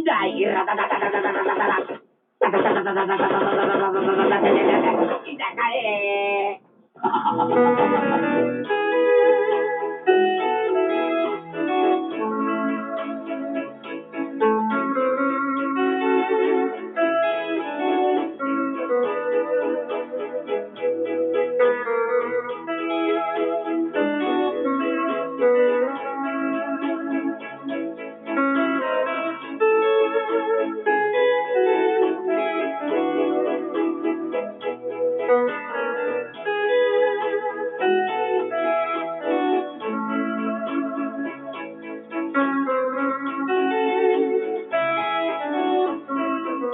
Inday. Inday.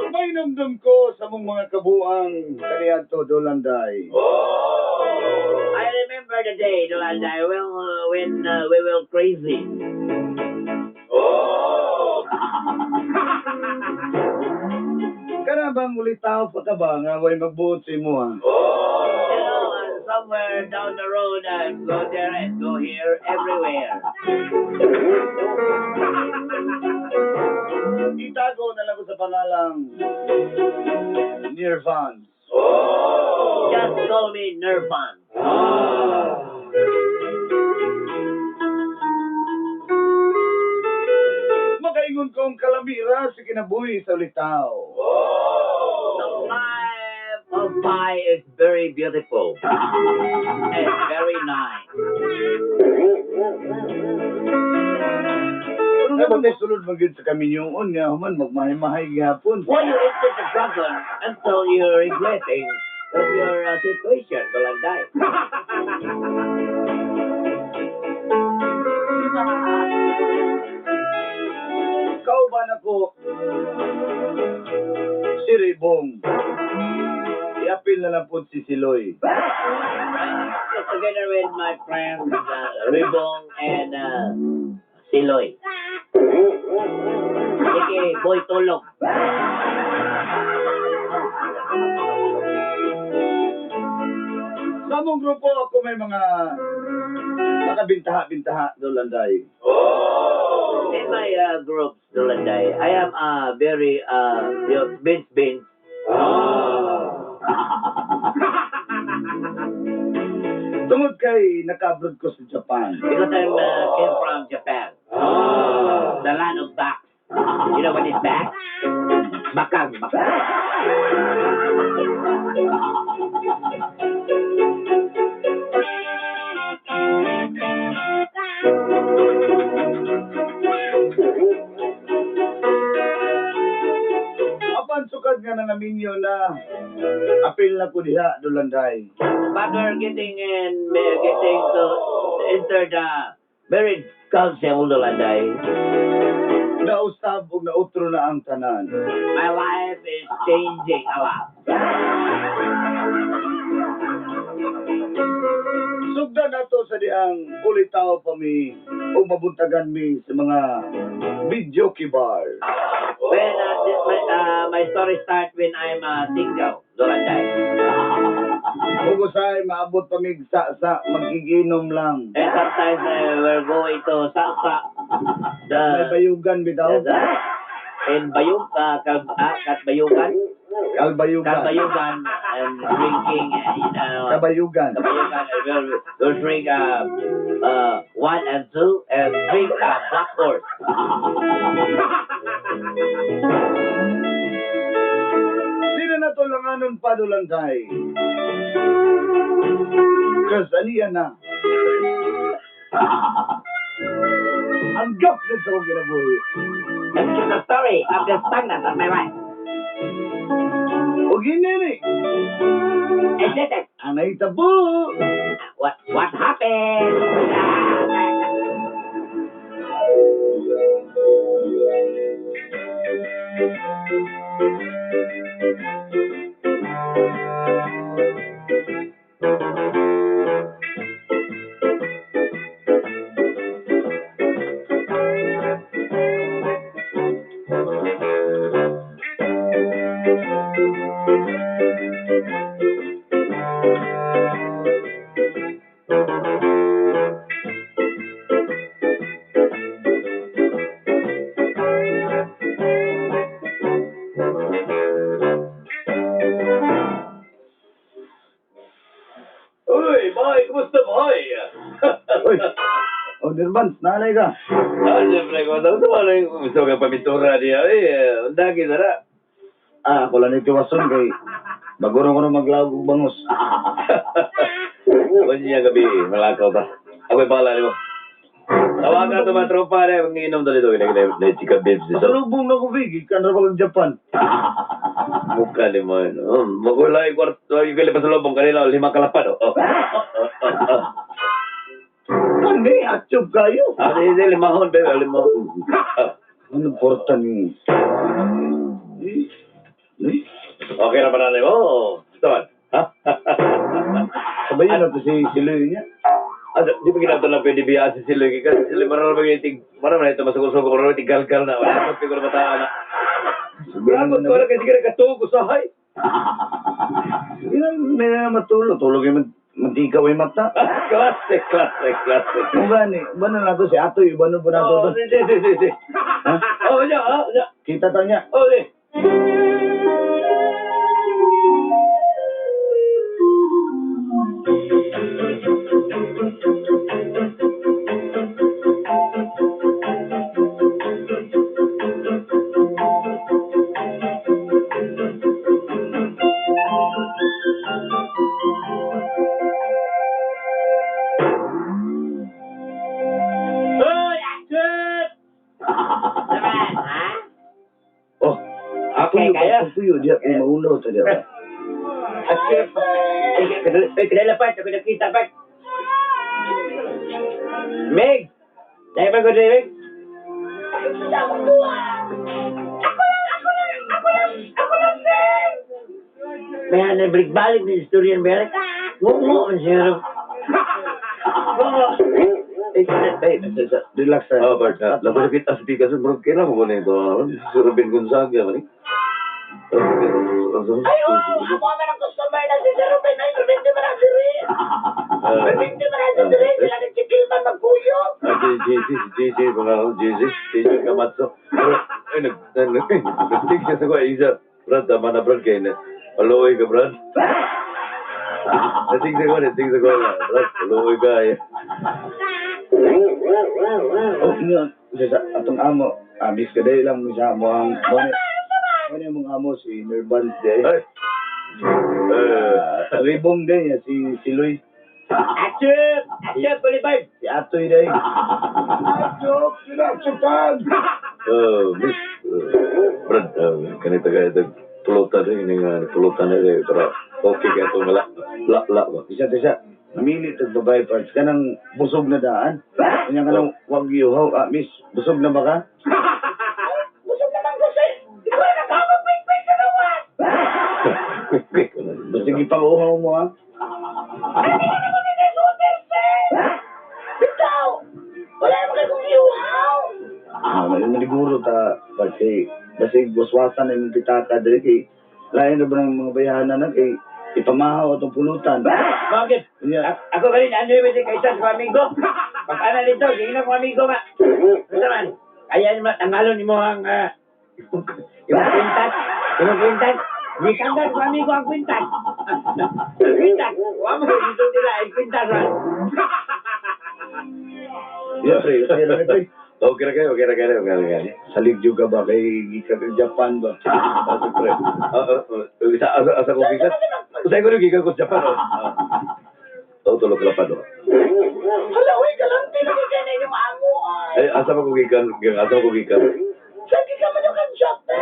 May namdam ko sa mong mga kabuang kaniadto Dolanday. I remember the day, Dolanday, when we were crazy. Kana bang ulitaw pa ka ba nga way magbuot sa imo ha? Somewhere down the road, go there and go here, everywhere. Itago na lang ko sa pangalang Nirvana. Just call me Nirvan. Makaingon kong kalamira sa kinabuhi sa ulitaw. The life of Pi is very beautiful and very nice. Pero naman may sulod magid sa kaminyoon nga human magmahay-mahay gihapon. Why you enter the dragon until you're regretting of your situation, Dolanday? Kauban ako si Ribong. Iapil na lang po si Siloy. Together with my friends, Ribong and Siloy. Sige, Boy Tulog. Sa among grupo ako may mga nakabintaha-bintaha Dolanday. In my groups, Dolanday, I am very, Vince. Tungod kay naka-abroad ko sa Japan. Because I came from Japan. The land of backs. You know what is back? Bakang. Apan sukad nga nangaminyo na apil na ko diha Dolanday. But we're getting to enter the marriage council, Dolanday. Nausab ug nautro na ang tanan. My life is changing a lot. Sugdan nato sa dihang ulitaw pa mi o mabuntagan mi sa mga video kibar. When my story starts when I'm single, Dolanday. Ug usay maabot pa mi sa magiginom lang. And sometimes we're going to Salsa. May bayugan bitaw. In Bayug, Katbayugan. Kalbayugan. Katbayugan and drinking, Kabayugan. Kabayugan. We'll drink 1 and 2 and drink Black Horse. Di na nato langanon pa Dolanday. Kasi aniya na. Ang gap na sa kong kinabuhi. This is the story of the stagnant of my life. O ginini. Is it? Ang naitabo. What happened? Nirvans, nanay ka. Siyempre, kung ano yung gusto ka pamintura niya, undagi na na. Ako lang itiwason kay baguro ko na maglawag og bangus. Kung niya gabi, malakaw ta. Ako'y bahala mo. Tawagan ito mga tropa na, manginom na dito. Na chika babes dito. Salubong na ko, Vic. Ikan na pag Japan. Mukha ni mo. Magulay kwarto, yung kalipas sa lobong kanila, 5 kalapad. Hindi, atsyop kayo. Ano yun, 5 hon, bebe, 5 hon. Ano porta ni... Okay na ba nanay mo? Ito man. Sabayin na to si Luy niya. Di ba ginagawa lang pwede biyaan si Siloy? Kasi sila marami na ito masukul-sukul, marami gal-gal na. Wala pa siguro mataan na. Gragot ko na kasi ka usahay. Hindi na matulog. Tulog yung matikaw yung mata. Classic. Kung gani, ba na nato si Atoy, ba na po nato to? Si. Ha? Oh, ya. Kita ta niya. Oh, di. Hoy, action! Naman, ha? Oh, Okay, kaya? Puyo, diya, maulo to diya. Action! Ay, kanila part. Ako nakita part. Meg! Dahil ba ko rin, Meg? May balik-balik na istorya ng Balik. Mo, siya. Relax tayo. Oh, Bart, laban kita sa pikas, bro, kailan mo ba na ito? Si Robin Gonzaga, mani? Ayo, ako man ang customer na si Sir Ruben. Ay, Ruben, di ba na si Ruben? Ruben, di ba na si Ruben? Sila nagkikil man magpuyo. JC, mga JC Kamatso. Ay, nagtig siya sa ko, isa. Brad, tama na, Brad, kayo na. Aloy ka, Brad. Natig sa ko, Brad, aloy ka. Oh, yun. Atong amo, abis ka dahil lang siya mo ang bonnet. Ano yung mga amo si Nirvans day? Ay. Ribong day niya si Luy. Action! Action, Boulevard! Si Atoy day. Atsyop! Sinatsupan! Miss, Brad, kanita ka, pulutan rin, pulutan rin, para okay ka itong la ba? Isa. Namili ito babae parts. Kanang busog na daan. Kanya ka nang wag yuhaw. Miss, busog na ba ka? Busog naman ko, sir! Di ko na nakakapag-quick sa naman! Quick. Basta ipang-uhaw mo ha. Ano di ka naman pinasuter, sir? Bitaw! Wala naman kayo kong iuhaw! Maliguro ta. Kasi waswasan na yung pitaka dali kay lain na ba ng mga bayahanan na kay ipamahaw atong pulutan. Bakit? Kanya, Ako ka rin, ano yung may kaisa sa amigo? Pag-ana nito, hindi na ko amigo nga. Ano naman? Kaya naman, tangalon mo ang yung kwintas. Yung kwintas. Di tanggal ko amigo ang kwintas. Kwintas. Huwag mo, dito nila, ang kwintas. pre. Okay na kayo. Salig juga ba kay Gika Japan ba? Siyempre. Asa ko gikas? Usay ko rin gikas ko sa Japan. Tulog na pa doon. Halaway ka lang, tinagigyan na yung amo ay. Asa ko gikan? Sige ka man yung Japan.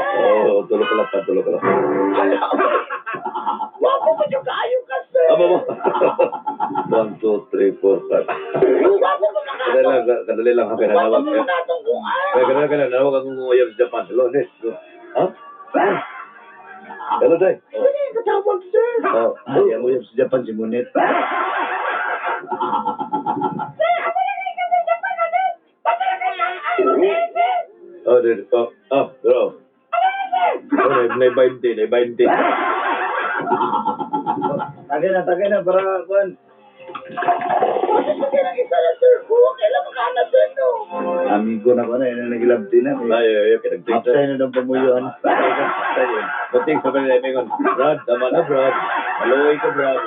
Tulog na pa. Halaway. Wapo mo yung kayo kasi. Aba mo. 1, 2, 3, 4, 5. Wapo mo mga Kadali lang kami Wapo nanawag. mo mga tungkuan. Kaya nanawag akong nguyab sa Japan. Hello, Nes. Ha? Hello, Day. Ano yung katawag, sir? Ay, ang uyab sa Japan si Monet. Sir, ako lang yung kasi Japan natin. Patalaga lang. Ano, sir? Bro. Ano, sir? May 20. Tagay na para kuan. Kasi kasi lang isa na, sir. Kailan makahanap, sir, no? Amigo na ko na yun ang nagilabti na. Ay, kinagting. Upside na ng pamuyuan. Buting sa mga emingon. Brad, tama na, Brad. Maluoy ka, Brad.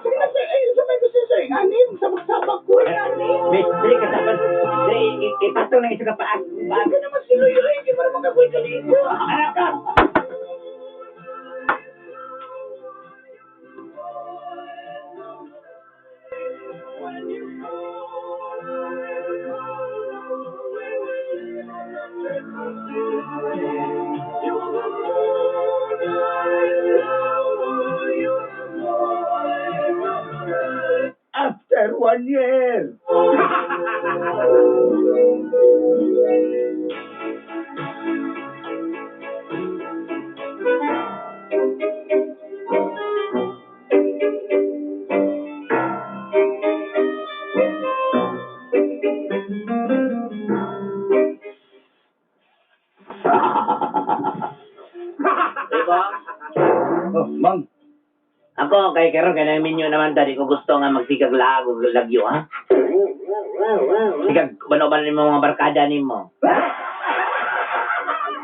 Sige na, sir. Ay, sa may gusto, sir. Anin, sa magsama magkulang eh. Miss, dali ka tapos. Dali, ipatong na isa ka paas. Bago naman si Loy Ray, hindi mo naman kakuha ka dito. Anak ka! After 1 year. Diba? Oh, Mang. Ako, kay Kero, kaya namin yun naman tadi ko gusto nga magsikag lago, lagyo, ha? Sikag, bano-bano mo mga barkada ni mo.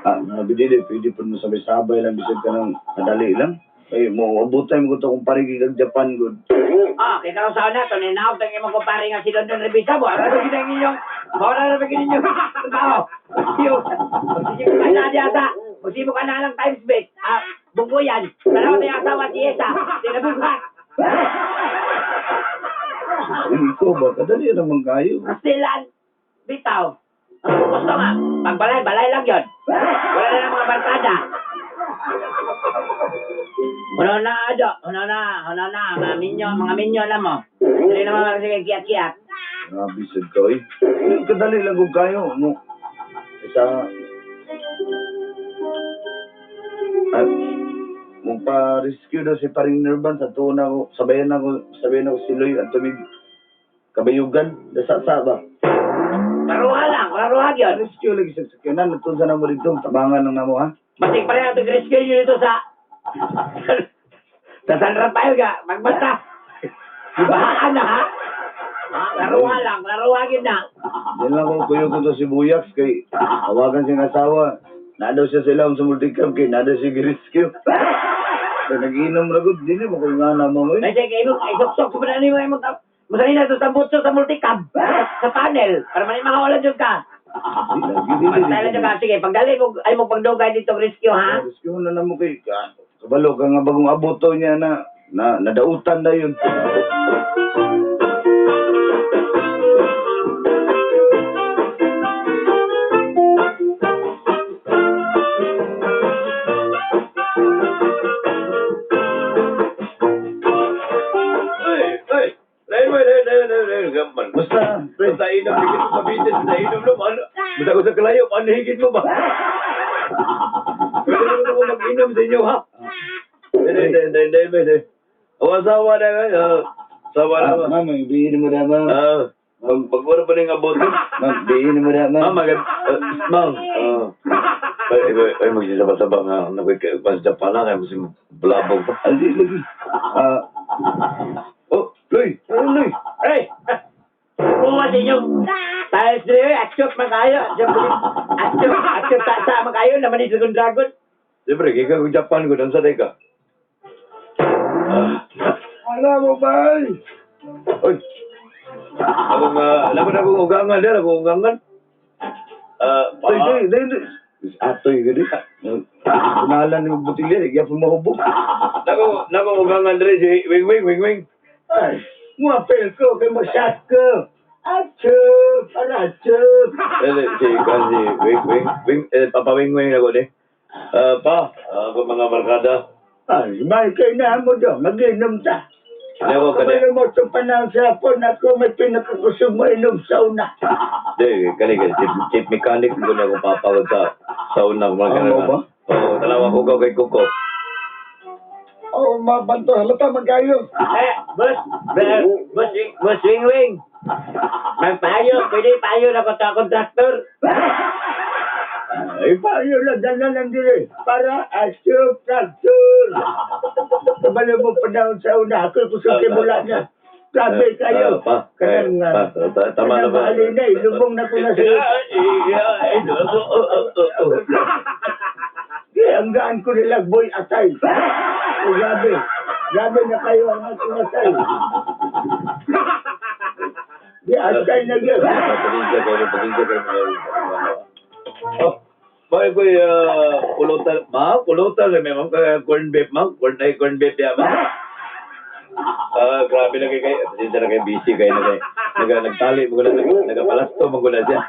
Nabidili, pwede po mo sabay-sabay lang, bisag ka ng madali lang. Ay, mo, abutan mo ko ito kung parigi kag Japan, good. Kita ko sa una, to, ninaw, tangin mo kumpare nga si London Revisa mo. Ano ba ginang inyong, ano ba ginang inyong, tao? Magsisip ka na di ata, magsisip ka na lang times base, bungko yan, paraw na yung asawa si Esa, tinabughat. Ay, ikaw ba? Kadali naman kayo. Stilan, bitaw. Ang gusto nga, pagbalay lang yun. Wala na ng mga barkada. Una na, mga minyo na mo. Hindi naman sige kiat-kiat. Bisag ka, eh. Kadali lang kung kayo. Mo, isa, at, mong pa-rescue daw si Paring Nervan sa tuon ako, sabayan ako si Loy at tumig kabayugan, dasasa ba? Klaruha yun. Rescue lagi sa sakyanan, natunsa na mo dito, tabangan ng namo ha? Basig pa rin ang rescue nyo dito sa... sa San Rafael ka, magbasta. Ibahaan na ha? Klaruha yun na. Yan lang ko kuyo ko to si Buyaks kay awagan siyang asawa. Nadaw siya sila sa multicam kay nadaw siya rescue. Kaya nag-inom ragod, di mo kung nga naman mo Ay, sige, isok-sok sa panani mo, masali na ito sa butso sa multicam, sa panel, para mali makawalan dyan ka. Pagdala dyan ka, sige, pagdali mo, ay mo pagdugay dito rescue, ha? Rescue na mo kay kabalo ka nga bagong abuto niya na nadautan na yun. Gaman. Basta, pre. Basta inom, higit mo mabitin, sa inom naman. Basta ko sa kalayo, paano higit mo ba? Pwede naman ako mag-inom sa inyo, ha? Hindi. O, asawa na nga. Asawa na nga. Ma'am, ibihin mo na, ma'am. Pag-wala pa rin nga boto. Ma'am, ibihin mo na, ma'am. Ma'am. Ay, magsisaba-saba nga. Pas Japan na, kaya mas blabog pa. Aldi lagi. Loy! Loy! Ay! Kuha sa inyo. Tayo sila, aksyon makayo. Aksyon sa makayo, naman ni Dragon. Siyempre, kaya kung Japan ko, dansa tayo ka. Wala mo ba? Oy! Akong ugangan din, Day. Atoy, gani. Kunalan ng butilya, kaya pumahubog. Nakong ugangan din si Wing. Ay, muapel ko, kay masyat ko. Achoo! Achoo! Wing, Papa Wing ako din. Ako mga barkada. Ay, may kainahan mo doon, mag-inom ta. Ako Kamay mo itong panahon sa hapon, ako may pinakakusog mo inom sa una. Kani, chief mechanic ko na ako papagod sa sauna. Ano ba? Oo, dalawa ko kay Kuko. Oo, mabanto, halata magayo. Boss Wing. Magpayo, pwede payo na ko sa kontraktor. Ay, payo lang, dala lang dire. Para asyok traktor. Kabalo mo panahon sa una, ako kusog kay mula niya. Grabe kayo. Kanang Tama na ba? Kanang na, lubong na ko na sa ang gaan ko nilang boy atay. O grabe. Grabe na kayo ang aking atay. Di asay na gyud. Pagkisa kayo. Oh, bakit ko pulutan, ma'am? Pulutan rin, ma'am. Corn beef, ma'am. Corn beef yan, ma'am. Grabe na kayo. Pasensya na kayo, busy kayo na kayo. Nagtali mo na, nagapalasto mo na siya.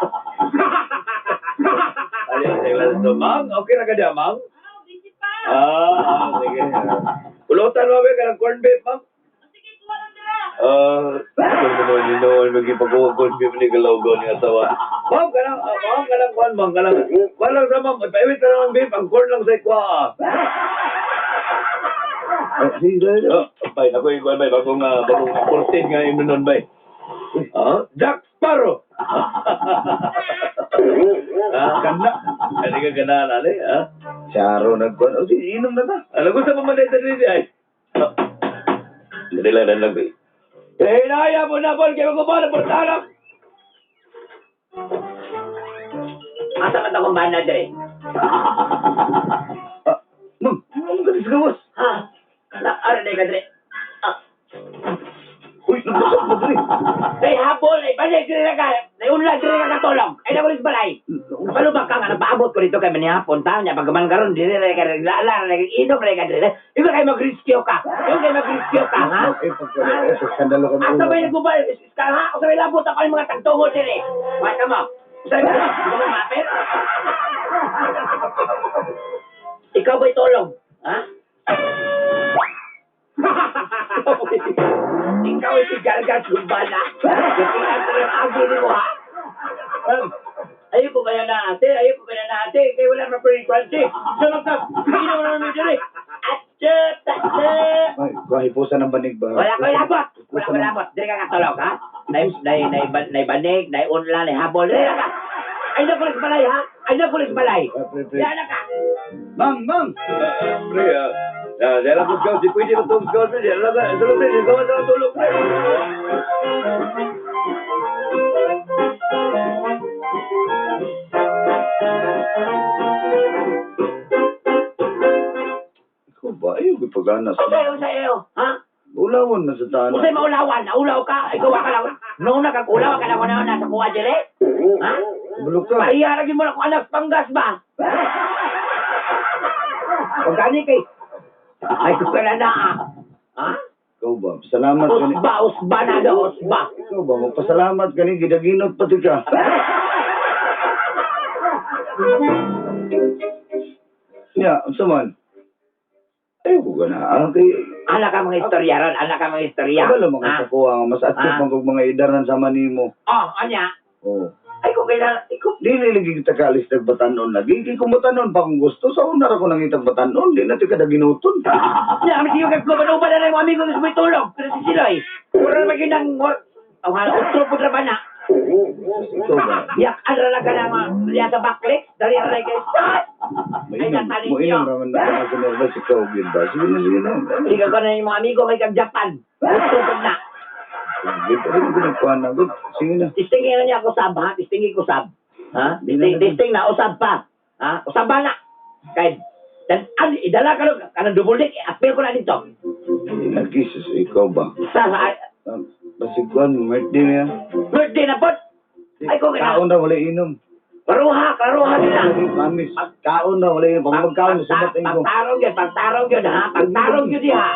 Tali na siya, palasto. Ma'am, okay na ka dyan, ma'am? Sige. Pulutan mo, ka ng corn beef, ma'am? Maging pag-corn beef ni Galaw-gaw ni asawa. Ma'am, ka lang, kuhan lang sa ma'am. Paiwit ka lang ng beef, ang corn lang sa ikwa. Sige. Bay, ako yung bay, bagong 14 nga yun nun, bay. Jack Sparrow! Ganda. Hindi ka ganahan, ali, ha? Charo nagkuhan. O, sige, inom na ta. Alam ko sa pamatay sa dito, ay. Hindi lang lang, bay. Hinaya mo na, Paul, kaya ko ba na portanak? Asa ka akong banda dre? Ma'am, ano ka sa gawas? Ha? Ano na ka dre? Uy, nagpasok mo dali. Day hapon, ay balik dre ka. Naiunlag dre ka katulong. Ay na kulis balay. Palubak ka nga, napaabot ko dito kay manihapon. Tao niya, pagkaman karon dire ka naglaala, nag-inom re ka dre. Ikaw kayo mag-rescue ka. Ha? Eh, pagka skandalo ka Asa ba yung gubal? Iskal ha? Asa ba yung labot ako yung mga tagtungo dire? Mata mo. Asa ba yung mga mapit? Ikaw ba'y tulong? Ha? Ikaw ay si Gargat Gumbala. Katihan ko ng agili mo, ha? Ayoko ba yan na ate? Kaya wala na frequency. Sunod ka. Hindi mo naman medyo rin. Ay, kahipusan ng banig ba? Wala ko labot. Dili ka katulog, ha? Naibanig, naiunla, naihabol. Dili ka. Ay na kulis balay, ha? Yan na ka. Mang! Pre, dahil ako scout, di pwede na itong scout, pre. Dahil ako, tulog, pre. Ikaw ang tulog, pre. Ikaw ba? Ayaw ko pag-anas. Usayo, ha? Ulawan na sa tanan. Usay maulawan, naulaw ka. Ikaw ka lang. Noong nakakulaw ka lang na nasa kuha dire. Ha? Bulok ka. Pahiharagin mo na kung anak panggas ba? Huwag gani kay. Ay, kukala na, ha? Ikaw ba? Salamat ka ni... Usba na do, usba. Ikaw ba? Magpasalamat ka ni Gidaginot pati ka. Ya, unsa man? Ayaw ko ka na. Anak ka mga istorya ron, Wala mga kakuha nga. Mas atip Ah. ang kong mga idaran sa manimo. Oh, anya? Oo. Ay, kung kailan, Di niligi kita kalis nagbatanon lagi. Di ko batanon pa kung gusto. Sa una ra ko nangitag batanon. Di na ti kada ginuton. Kaya kami siyo kagkumanuban na lang yung amigo na may tulog. Pero si Siloy, pura naman yun ang... Ang utro po na ba na? Ikaw ba? Yak, ano lang ka na mga sa backlit? Dali na lang kayo. Ay, natalin Mo niyo. inom raman na sa nervous ikaw yun ba? Sige na. Ikaw ka na yung mga amigo kay kag Japan. Utro po na. Dito rin ko nagkuhan na. Sige na. Tistingin na niya ako sab, ha? Tistingin ko sab. Ha? Tisting na, usab pa. Ha? Usab ba na? Kaya, idala ka lang, kanang double deck, appeal ko na dito. Lagi sa ikaw ba? Sa, Pasikuan, birthday na yan. birthday na po. Ay, kung Kaon na, wala inom. karuha nila. Promise. Kaon na, wala inom. Pag magkaon, sumating ko. Pagtarong yun, ha? Pagtarong yun, ha?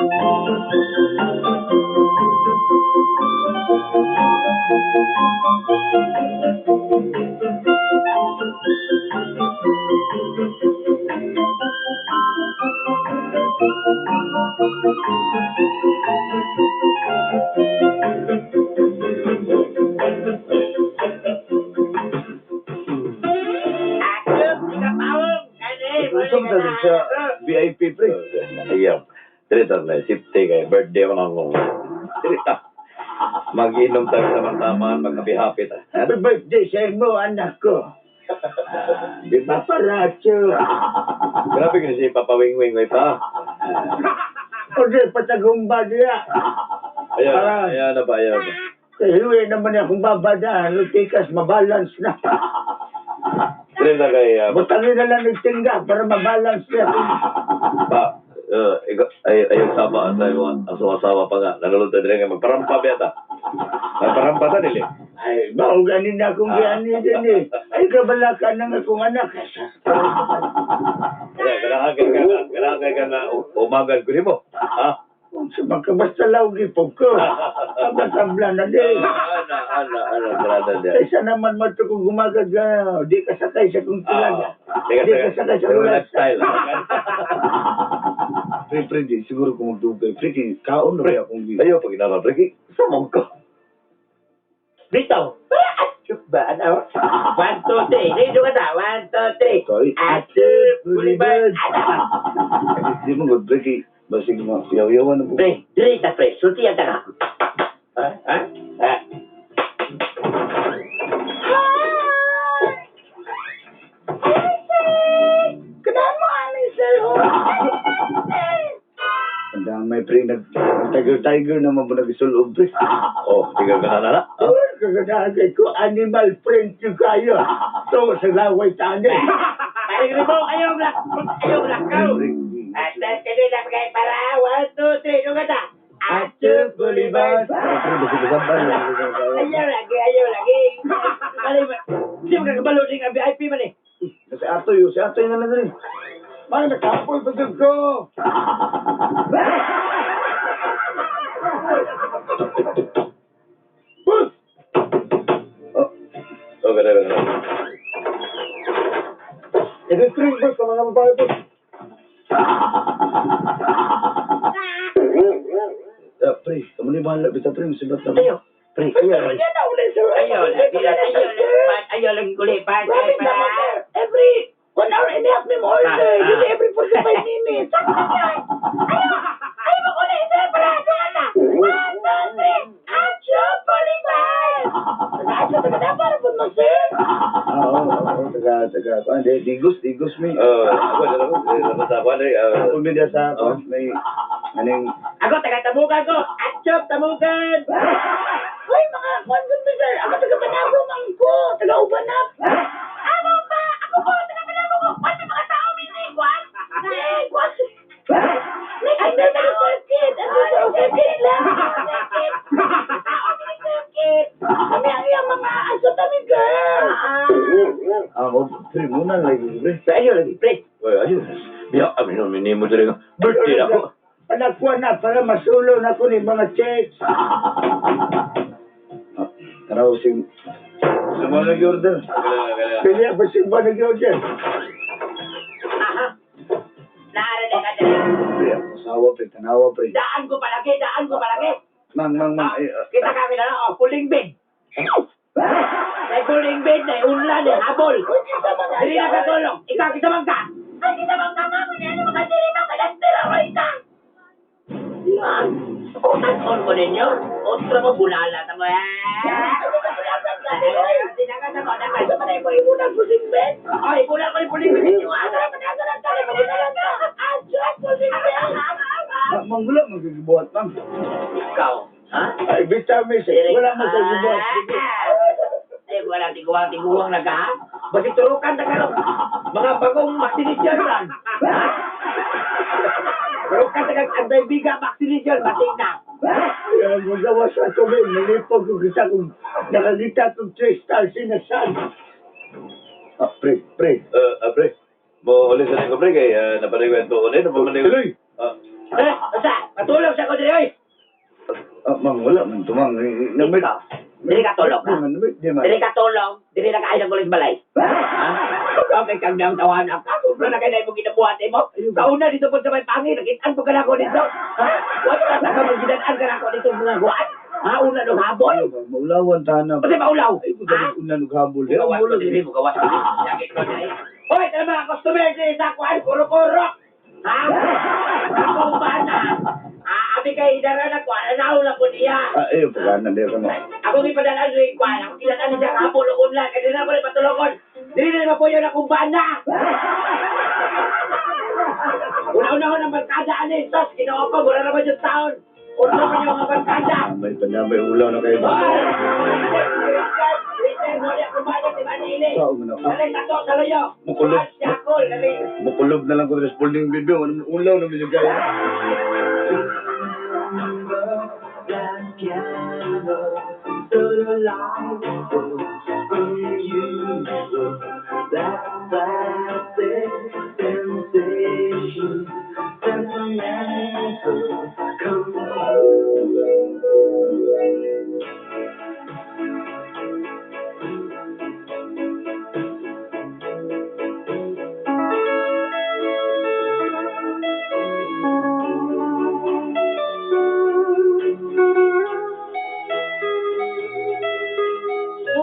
Usap na din sa VIP, pre. Ayaw. Dirita na, sipte kayo. Birthday ko nang kung. Dirita. Mag-inom tayo sama-sama, mag-happy-happy tayo. Happy birthday sa mo, anak ko. Di ba paracho? Grabe ka si Papa Wing-Wing ko pa. O di, patagumba niya. Ayan na ba, ayan na. Kahiwi naman akong babadahan. Lutikas, mabalance na. Dirita kayo, Butangin na lang ng tingga para mabalance na. pa, ayun sama ang asawa pa nga. Nanonood na rin nga magparampa beta. Magparampa sa nila. Ay, mauganin na akong gani din eh. Ay, kabalakan ng akong anak. Kailangan ka na umagal ko mo. Ha? Kung sa makabasta lawgi po ko. Abasabla na din. Brada din. Kaysa naman mo ito kung gumagad ka, di ka sakay sa kong tulaga. Di ka sakay sa ulat. Lifestyle. Pre, di siguro kung magdugay. Pre, kaon na kaya akong gini. Ayaw pag inarap, Ricky. Samong ka. Dito. Chup ba? Ano? 1, 2, 3. Dito ka ta. 1, 2, 3. Sorry. Ate, Bulibad. Di mo good, pre. Basig mo. Yaw-yawan na po. Pre, dili ta pre. Sulti ang taga. Ha? Kadaan mo ani sir. Ang damay, pre. Nag-tiger na mo nag-isulog, pre. Oh, tiga ka na. Oh, kagadagay ko, animal friend yung kayo. So, sa laway tanay. Paring ribo, ayaw black. Ayaw black ka. At dito na pagay para. 1, 2, 3. Dito ka ta. Ate, Bulibad. Ayaw lagi. Bali ba? Hindi mo kakabalo din ang VIP man eh. Si Atoy nga na rin. Mga nakapoy pa dyan ko. Bus! Oh, ganda. Electric bus ka mga babae bus. Pre, kamu ni bahala. Bisa pre, masibat na. Ayaw. Pre, ayaw lagi. Yan na uli sir. Ayaw lagi kulit. Grabe naman sir. Every 1 hour and a half may mo order. Hindi every 45 minutes. Sakit na yan. Ayaw mo ulit sir. Para doon na. 1, 2, 3. Acho, Bulibad. Acho, taga para po mo sir. Oo, taga. Digos mi. Ako, Ako media sa may aning Ako, taga-tamugan ko. Atchop, tamugan. Hoy, mga kwan ko sir. Ako taga-Panabo man ko. Taga-Ubanap. Ano ba? Ako po, taga-Panabo ko. Kwan may mga tao, Missy. Kwan. Kwan. Ay, may circuit. Circuit lang. Circuit. Tao, may circuit. Kami ang iyang mga aso kami, girl. pre muna lagi pre. Ayaw lagi, pre. ayun. Biya, amin mo dali nga. Birthday ako. Panakuha na para masulo na ko ni mga checks. Taraw sing mo nag-order. Pili ba sing ba nag-order? Aha. Naarali ka dyan. Pre, asawa pre, tanawa pre. Daan ko palagi. Mang. Kita kami na lang, puling bed. May puling bed, may unlan, may habol. Dili na katulong. Ikaw, kita bang ka? Ay, kita bang tama mo niya? Ano mga dirima ka lang tira Yan. Utan-on ko ninyo. Otro mo, bulala na mo. Ay, bulan ko yung puling bed. Manggula maggibuhat mang. Ikaw, ha? Ay vitamin wala mo sa gibuhat. Ay, wala tiguang na ka. Basi turukan na ka. Mga bagong vaccination lang. Turukan na ka. Ang biga vaccination, bating na. Ay, magawa sa tubig. Nalipag ko kita kung nakagita kong 3 stars sinasan. Pre. Pre. Mo ulit sa ko pre kay napanikwento ko din. Tuloy. Basta, matulog sa ko dili, oy. Mang, wala man tumang. Namit. Dili ka tulog, ha? Di man. Dili ka tulog, dili na kain ng kulit balay. Ha? Okay, kang nang tawanan ka. Kung na kayo mo ginabuhat mo. Kauna dito po sa may pangin, nakitaan po ka na ko dito. Ha? Wala na ka mong ginanaan ka na ko dito mga buwan. Ha? Una nung habol. Maulawan tanam. Kasi maulaw. Ay, kung Ha? una naghabol. Gawas ko dili mo, gawas ko dili. Sakit ko dili. Hoy, tala mga customer dili sa kuhan, kuro-kuro. Ha? Ako ba na? Abi kay idara na kuhan, naula ko niya. Ay, pagana din ka mo. Ako ipadala sa kuhan, ako kilala niya kapon o kunla, kaya na ko rin patulungon. Dili na mapuyo na kung banda. Una-una ko ng barkada, anin, sos, ginawa ko, wala naman yung taon. Una pa niyo mga barkada. May ulaw na kayo. Sao mo na? Dali na to, saloyo. Mukulog. Yakol, dali. Mukulob na lang ko sa spalding video. Ulaw na medyo kaya. Solo lang plastic sensation, sentimental, come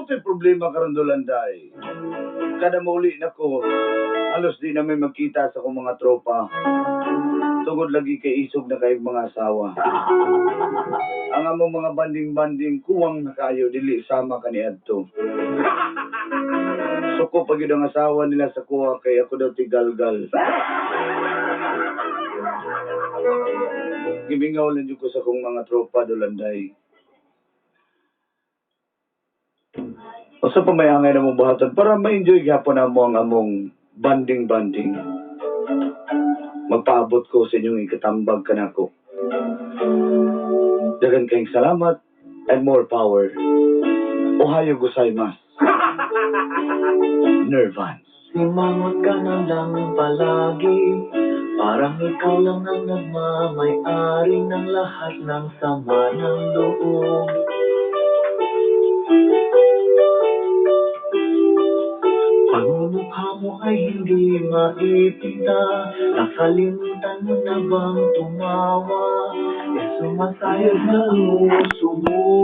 Ito'y problema karon Dolanday. Kada mauli na ko, halos di na may magkita sa kong mga tropa. Tungod lagi kay isog na kayong mga asawa. Ang among mga banding-banding kuwang na kayo dili sama kaniadto. Suko pag yun ang asawa nila sa kuha kay ako daw tigalgal. Gimingaw lang yun ko sa kong mga tropa Dolanday. O sa pamayangay na mong buhatan para ma-enjoy gyapon na mo ang among banding-banding. Magpaabot ko sa inyong ikatambag kanako. Dagan kayong salamat and more power. Ohayo gozaimasu. Nervans. Simangot ka na lang palagi, parang ikaw lang ang nagmamay-ari ng lahat ng sama ng loob. Pagmumukha mo ay hindi maipinta, nakalimutan mo na bang tumawa? E sumasayag na ang puso mo.